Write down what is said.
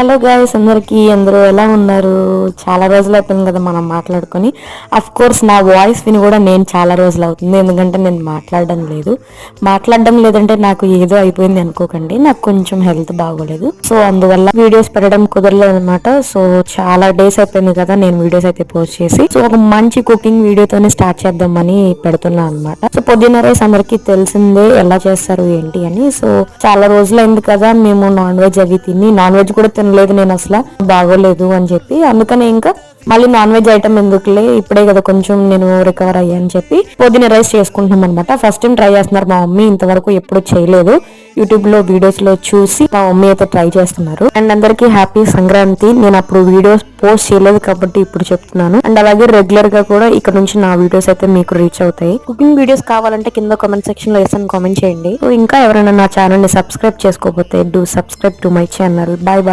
Hello guys, అందరూ ఎలా ఉన్నారు? చాలా రోజులు అవుతుంది కదా మనం మాట్లాడుకొని. అఫ్ కోర్స్ నా వాయిస్ విని కూడా నేను చాలా రోజులు అవుతుంది, ఎందుకంటే నేను మాట్లాడడం లేదంటే నాకు ఏదో అయిపోయింది అనుకోకండి. నాకు కొంచెం హెల్త్ బాగోలేదు, సో అందువల్ల వీడియోస్ పెట్టడం కుదరలేదు అనమాట. సో చాలా డేస్ అయిపోయింది కదా నేను వీడియోస్ అయితే పోస్ట్ చేసి. సో ఒక మంచి కుకింగ్ వీడియోతోనే స్టార్ట్ చేద్దామని పెడుతున్నాను అనమాట. సో పొద్దున్న రైస్ అందరికీ తెలిసిందే ఎలా చేస్తారు ఏంటి అని. సో చాలా రోజులైంది కదా మేము నాన్ వెజ్ అవి తిని, నాన్ వెజ్ కూడా తినలేదు నేను అసలు, బాగోలేదు అని చెప్పి. అందుకనే ఇంకా మళ్ళీ నాన్ వెజ్ ఐటమ్ ఎందుకులే, ఇప్పుడే కదా కొంచెం నేను రికవర్ అయ్యాని చెప్పి పొద్దున రైస్ చేసుకుంటున్నాం అనమాట. ఫస్ట్ టైం ట్రై చేస్తున్నారు మా మమ్మీ, ఇంతవరకు ఎప్పుడు చేయలేదు. యూట్యూబ్ లో వీడియోస్ లో చూసి మా మమ్మీ అయితే ట్రై చేస్తున్నారు. అండ్ అందరికి హ్యాపీ సంక్రాంతి. నేను అప్పుడు వీడియోస్ పోస్ట్ చేయలేదు కాబట్టి ఇప్పుడు చెప్తున్నాను. అండ్ అలాగే రెగ్యులర్ గా కూడా ఇక్కడ నుంచి నా వీడియోస్ అయితే మీకు రీచ్ అవుతాయి. కుకింగ్ వీడియోస్ కావాలంటే కింద కామెంట్ సెక్షన్ లో వేసాను, కామెంట్ చేయండి. సో ఇంకా ఎవరైనా నా ఛానల్ ని సబ్స్క్రైబ్ చేసుకోకపోతే do subscribe to my channel. Bye bye.